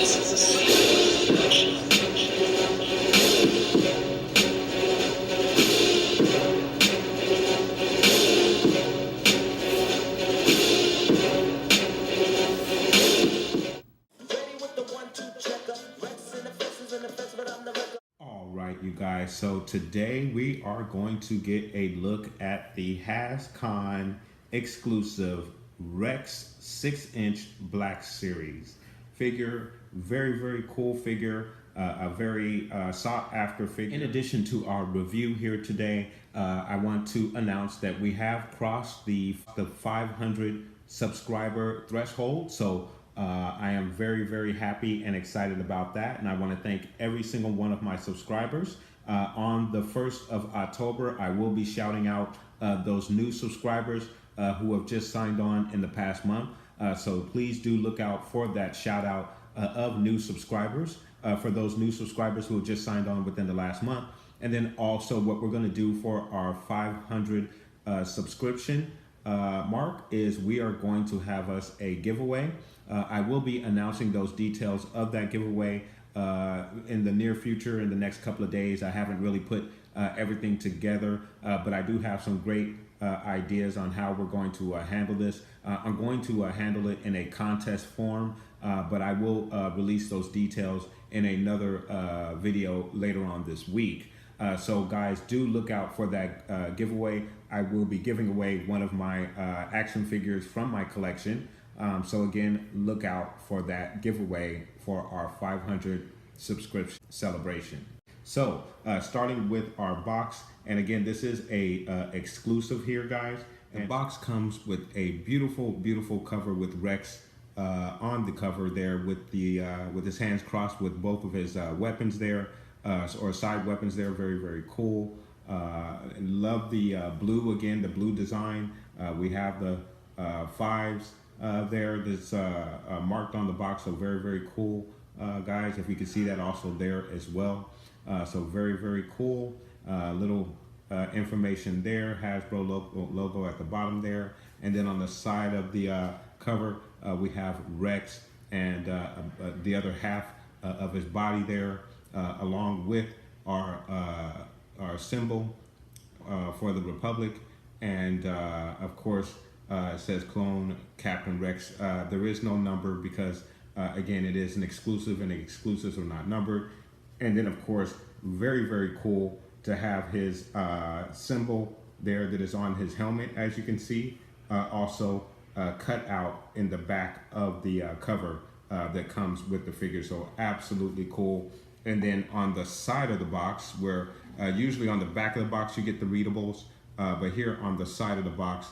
All right, you guys, so today we are going to get a look at the Hascon exclusive Rex 6-inch Black Series figure. Very cool figure, a very sought after figure. In addition to our review here today, I want to announce that we have crossed the 500 subscriber threshold. So I am very happy and excited about that, and I want to thank every single one of my subscribers. On the 1st of October, I will be shouting out those new subscribers who have just signed on in the past month. So please do look out for that shout out of new subscribers, for those new subscribers who have just signed on within the last month. And then also what we're going to do for our 500 subscription mark is we are going to have us a giveaway. I will be announcing those details of that giveaway in the near future, in the next couple of days. I haven't really put everything together, but I do have some great ideas on how we're going to handle this. I'm going to handle it in a contest form, but I will release those details in another video later on this week. So guys, do look out for that giveaway. I will be giving away one of my action figures from my collection. So again, look out for that giveaway for our 500 subscription celebration. So starting with our box, and again, this is a exclusive here, guys. And the box comes with a beautiful cover with Rex on the cover there, with the with his hands crossed with both of his weapons there, or side weapons there. Very cool. Love the blue, again, the blue design. We have the 5s there that's marked on the box, so very cool, guys. If you can see that also there as well. So very cool. Little information there, Hasbro logo at the bottom there, and then on the side of the cover we have Rex and the other half of his body there, along with our symbol for the Republic, and of course it says Clone Captain Rex. There is no number because again, it is an exclusive, and the exclusives are not numbered. And then of course, very cool to have his symbol there that is on his helmet, as you can see, also cut out in the back of the cover that comes with the figure. So absolutely cool. And then on the side of the box, where usually on the back of the box you get the readables, but here on the side of the box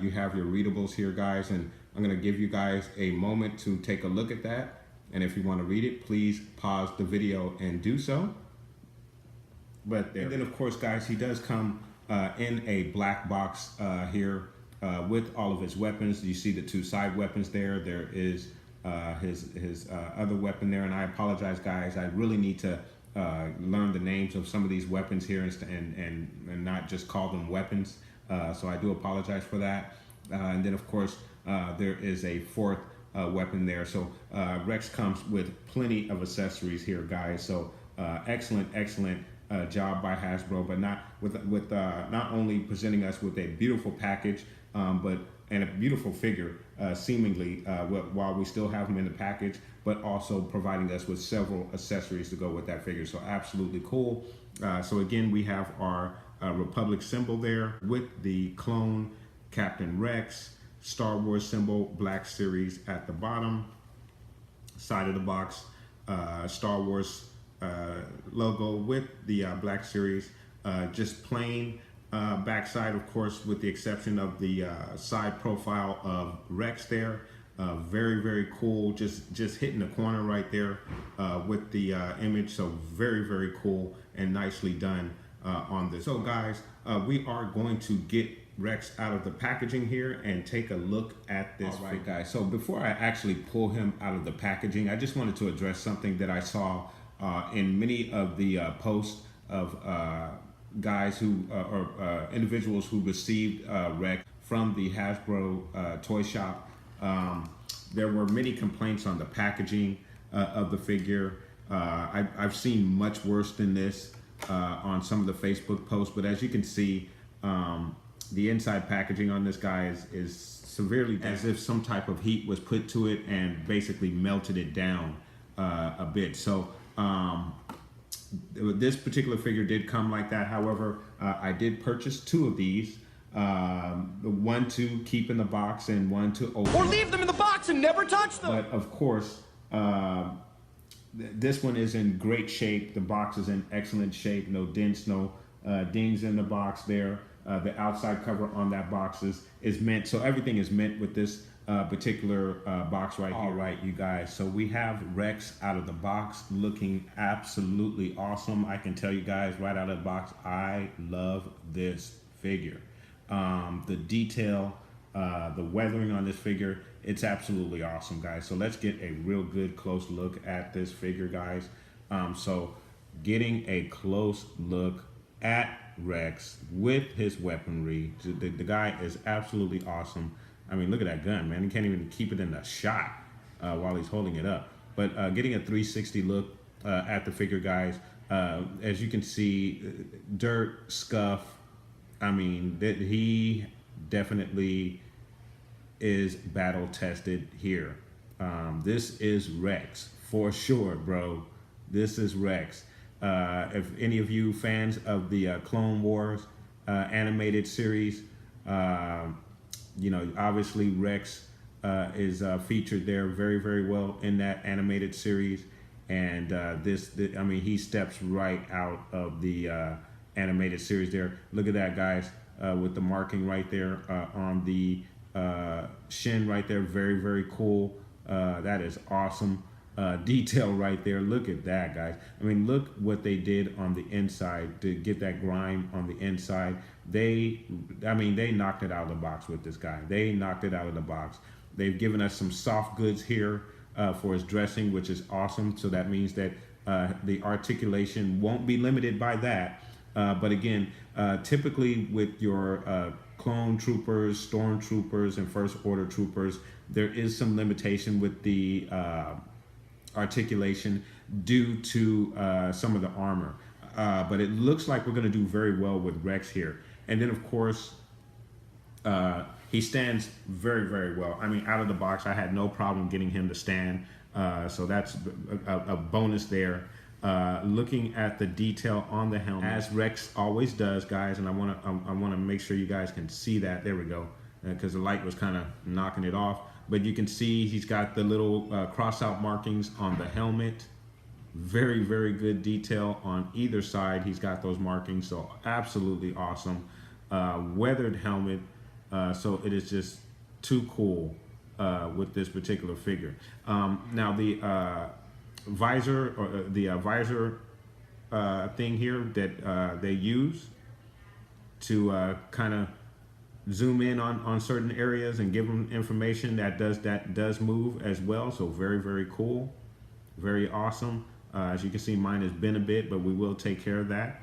you have your readables here, guys. And I'm going to give you guys a moment to take a look at that, and if you want to read it, please pause the video and do so. But and then of course, guys, he does come in a black box here with all of his weapons. You see the 2 side weapons there. There is his other weapon there, and I apologize, guys, I really need to learn the names of some of these weapons here and not just call them weapons, so I do apologize for that. And then of course there is a 4th weapon there. So Rex comes with plenty of accessories here, guys. So excellent job by Hasbro, but not only presenting us with a beautiful package, but and a beautiful figure, seemingly, while we still have them in the package, but also providing us with several accessories to go with that figure. So absolutely cool. So again, we have our Republic symbol there with the Clone Captain Rex, Star Wars symbol, Black Series at the bottom side of the box, Star Wars logo with the Black Series, just plain backside, of course, with the exception of the side profile of Rex there. Very cool, just hitting the corner right there with the image. So very cool and nicely done on this. So guys, we are going to get Rex out of the packaging here and take a look at this. All right, guys, so before I actually pull him out of the packaging, I just wanted to address something that I saw in many of the posts of guys who or individuals who received Rex from the Hasbro toy shop. There were many complaints on the packaging. of the figure. I've seen much worse than this on some of the Facebook posts, but as you can see, the inside packaging on this guy is severely damaged, as if some type of heat was put to it and basically melted it down a bit. So this particular figure did come like that. However, I did purchase 2 of these. One to keep in the box and one to open. Or leave them in the box and never touch them. But of course, this one is in great shape. The box is in excellent shape. No dents, no dings in the box there. The outside cover on that box is mint. So everything is mint with this particular box right here. All right, you guys. So we have Rex out of the box looking absolutely awesome. I can tell you guys right out of the box, I love this figure. The detail, the weathering on this figure, it's absolutely awesome, guys. So let's get a real good close look at this figure, guys. So getting a close look at Rex with his weaponry. The guy is absolutely awesome. I mean, look at that gun, man. He can't even keep it in the shot while he's holding it up. But getting a 360 look at the figure, guys. As you can see, dirt, scuff. I mean, he definitely is battle tested here. This is Rex for sure, bro. This is Rex. If any of you fans of the Clone Wars animated series, you know, obviously Rex is featured there very, very well in that animated series. And I mean, he steps right out of the animated series there. Look at that, guys, with the marking right there on the shin right there. Very, very cool. That is awesome. Detail right there. Look at that, guys. I mean, look what they did on the inside to get that grime on the inside. I mean, they knocked it out of the box with this guy. They knocked it out of the box. They've given us some soft goods here for his dressing, which is awesome. So that means that the articulation won't be limited by that. But again, typically with your clone troopers, stormtroopers, and first order troopers, there is some limitation with the articulation due to some of the armor. But it looks like we're going to do very well with Rex here. And then, of course, he stands very, very well. I mean, out of the box, I had no problem getting him to stand. So that's a bonus there. Looking at the detail on the helmet, as Rex always does, guys, and I want to make sure you guys can see that. There we go, because the light was kind of knocking it off. But you can see he's got the little cross-out markings on the helmet. Very, very good detail on either side. He's got those markings, so absolutely awesome. Weathered helmet, so it is just too cool with this particular figure. Now the visor, or the visor thing here that they use to kind of zoom in on certain areas and give them information that does move as well. So very, very cool, very awesome. As you can see, mine has been a bit, but we will take care of that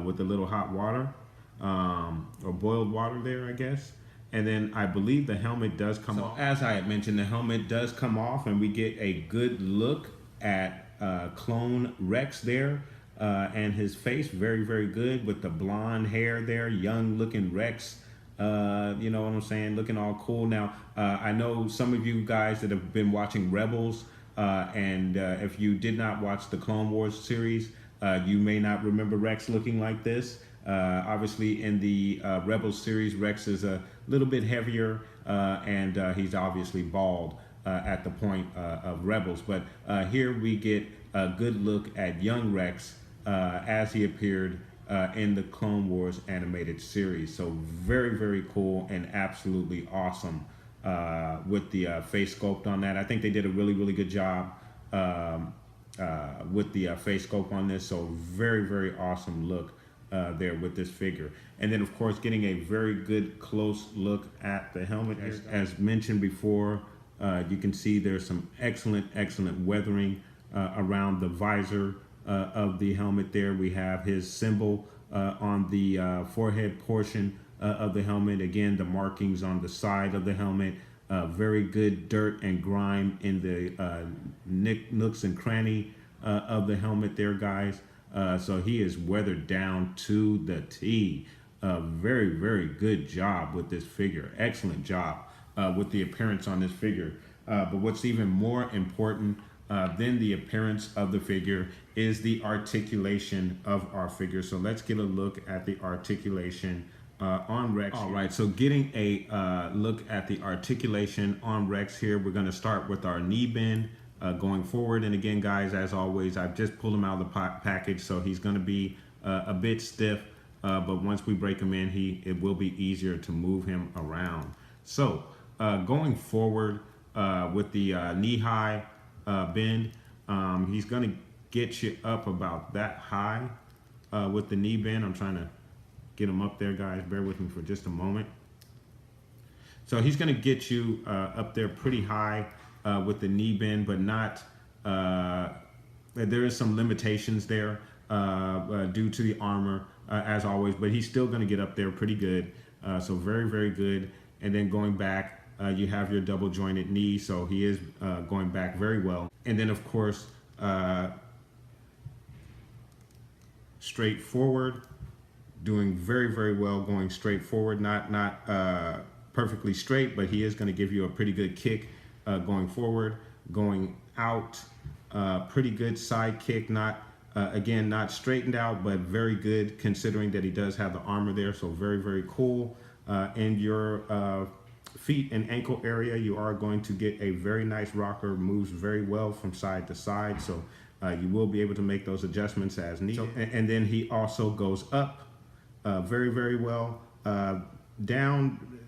with a little hot water or boiled water there, I guess. And then I believe the helmet does come off. As I had mentioned, the helmet does come off and we get a good look at clone Rex there and his face. Very, very good with the blonde hair there, young looking Rex. You know what I'm saying? Looking all cool. Now, I know some of you guys that have been watching Rebels, and if you did not watch the Clone Wars series, you may not remember Rex looking like this. Obviously, in the Rebels series, Rex is a little bit heavier, and he's obviously bald at the point of Rebels. But here we get a good look at young Rex as he appeared in the Clone Wars animated series. So very, very cool and absolutely awesome with the face sculpt on that. I think they did a really, really good job with the face sculpt on this. So very, very awesome look there with this figure. And then, of course, getting a very good close look at the helmet. As mentioned before, you can see there's some excellent weathering around the visor of the helmet there. We have his symbol on the forehead portion of the helmet. Again, the markings on the side of the helmet. Very good dirt and grime in the nooks and cranny of the helmet there, guys. So he is weathered down to the T. Very, very good job with this figure. Excellent job with the appearance on this figure. But what's even more important than the appearance of the figure is the articulation of our figure. So let's get a look at the articulation on Rex. All right, so getting a look at the articulation on Rex here, we're going to start with our knee bend going forward. And again, guys, as always, I've just pulled him out of the package, so he's going to be a bit stiff. But once we break him in, it will be easier to move him around. So going forward with the knee-high bend, he's going to get you up about that high with the knee bend. I'm trying to get him up there, guys. Bear with me for just a moment. So he's going to get you up there pretty high with the knee bend, but not, there is some limitations there due to the armor, as always, but he's still going to get up there pretty good. So very, very good. And then going back, you have your double jointed knee, so he is going back very well. And then, of course, straight forward, doing very, very well going straight forward. Not perfectly straight, but he is going to give you a pretty good kick going forward. Going out, pretty good side kick. Again, not straightened out, but very good considering that he does have the armor there. So very, very cool. In your feet and ankle area, you are going to get a very nice rocker. Moves very well from side to side. So you will be able to make those adjustments as needed. And then he also goes up very, very well. Down,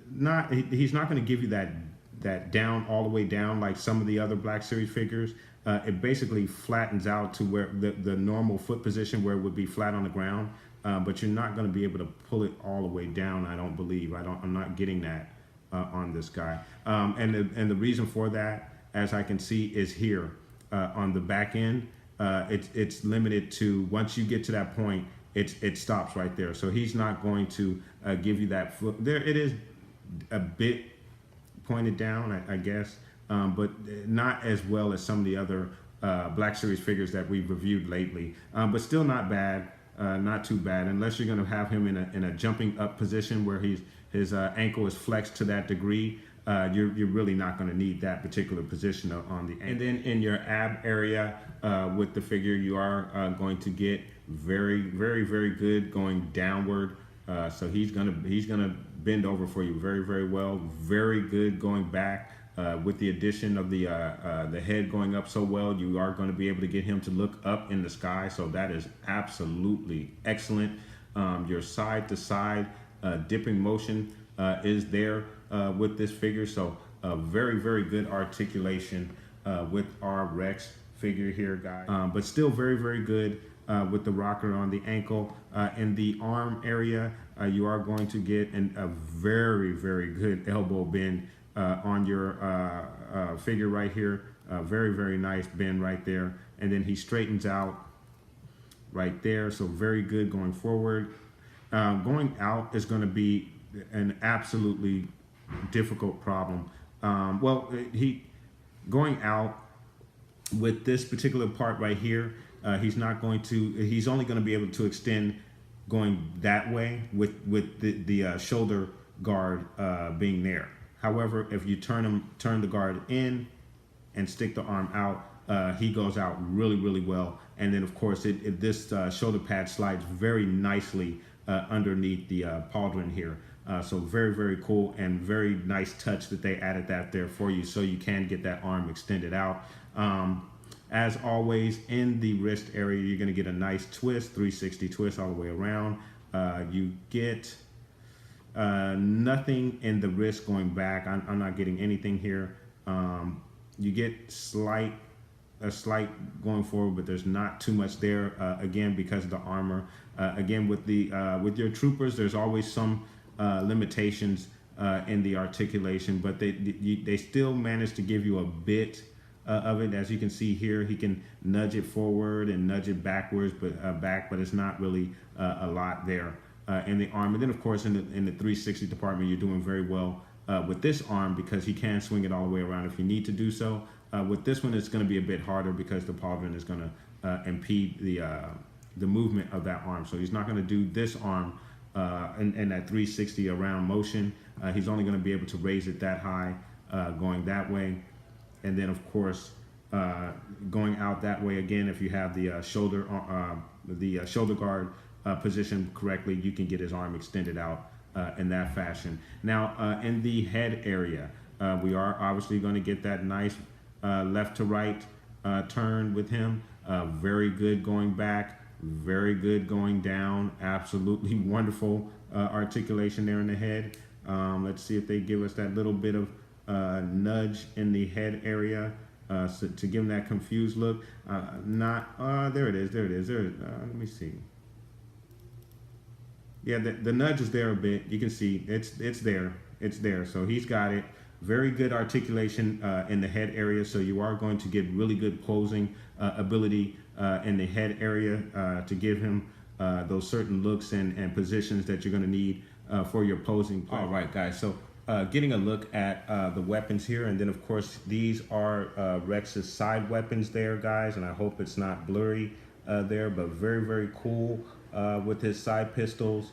he's not going to give you that down all the way down like some of the other Black Series figures. It basically flattens out to where the normal foot position where it would be flat on the ground, but you're not going to be able to pull it all the way down. I don't believe. I'm not getting that on this guy. And the reason for that, as I can see, is here on the back end. It's limited to once you get to that point, it stops right there. So he's not going to give you that foot. There it is, a bit pointed down, I guess. But not as well as some of the other Black Series figures that we've reviewed lately. But still not bad, not too bad, unless you're going to have him in a jumping up position where his ankle is flexed to that degree. You're really not going to need that particular position on the ankle. And then in your ab area with the figure, you are going to get very, very, very good going downward. So he's gonna bend over for you very, very well. Very good going back. With the addition of the head going up so well, you are going to be able to get him to look up in the sky. So that is absolutely excellent. Your side to side dipping motion is there with this figure. So very, very good articulation with our Rex figure here, guys. But still very, very good with the rocker on the ankle. In the arm area, you are going to get a very, very good elbow bend on your figure right here. Very, very nice bend right there. And then he straightens out right there. So very good going forward. Going out is going to be an absolutely difficult problem. Going out with this particular part right here, he's only going to be able to extend going that way with the shoulder guard being there. However, if you turn the guard in and stick the arm out, he goes out really, really well. And then, of course, this shoulder pad slides very nicely underneath the pauldron here. So very, very cool and very nice touch that they added that there for you so you can get that arm extended out. As always, in the wrist area, you're going to get a nice twist, 360 twist all the way around. You get nothing in the wrist going back. I'm not getting anything here. You get a slight going forward, but there's not too much there. Again, because of the armor. Again, with your troopers, there's always some limitations in the articulation, but they still manage to give you a bit of it. As you can see here, he can nudge it forward and nudge it backwards, but it's not really a lot there in the arm. And then, of course, in the 360 department, you're doing very well with this arm because he can swing it all the way around if you need to do so. With this one, it's going to be a bit harder because the pauldron is going to impede the movement of that arm. So he's not going to do this arm in that 360 around motion. He's only going to be able to raise it that high going that way. And then, of course, going out that way again, if you have the shoulder guard positioned correctly, you can get his arm extended out in that fashion. Now, in the head area, we are obviously going to get that nice left to right turn with him. Very good going back, very good going down. Absolutely wonderful articulation there in the head. Let's see if they give us that little bit of nudge in the head area so to give him that confused look. There it is. Let me see. Yeah, the nudge is there a bit. You can see it's there. So he's got it. Very good articulation in the head area. So you are going to get really good posing ability in the head area to give him those certain looks and positions that you're going to need for your posing play. All right, guys. So getting a look at the weapons here, and then of course these are Rex's side weapons there, guys. And I hope it's not blurry there, but very cool with his side pistols.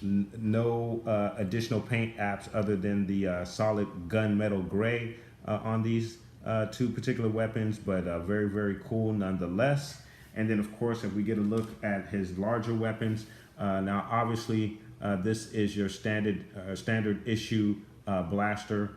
No additional paint apps other than the solid gunmetal gray on these two particular weapons, but very cool nonetheless. And then of course, if we get a look at his larger weapons, now obviously this is your standard issue blaster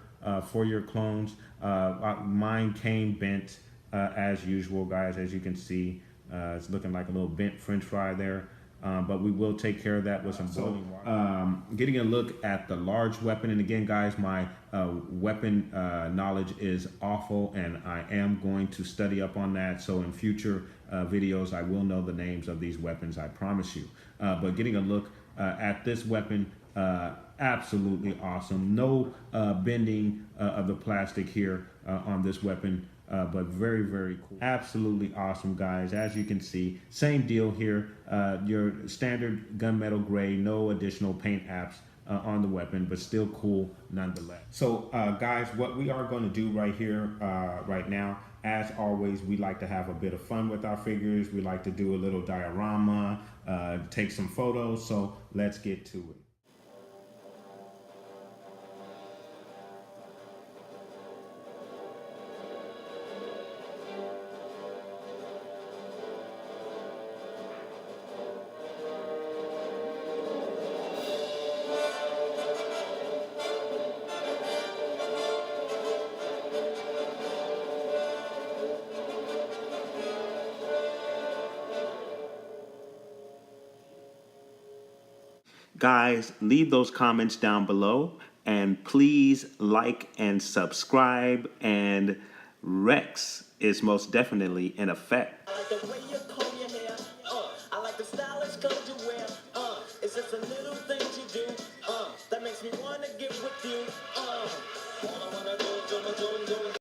for your clones. Mine came bent as usual, guys. As you can see, it's looking like a little bent French fry there. But we will take care of that with some boiling water. Getting a look at the large weapon, and again, guys, my weapon knowledge is awful, and I am going to study up on that. So in future videos, I will know the names of these weapons, I promise you. But getting a look at this weapon, absolutely awesome. No bending of the plastic here on this weapon. But very cool. Absolutely awesome, guys. As you can see, same deal here. Your standard gunmetal gray, no additional paint apps on the weapon, but still cool nonetheless. So guys, what we are going to do right here, right now, as always, we like to have a bit of fun with our figures. We like to do a little diorama, take some photos. So let's get to it. Guys, leave those comments down below, and please like and subscribe, and Rex is most definitely in effect. I like the way you comb your hair. I like the stylish clothes you wear. It's just a little thing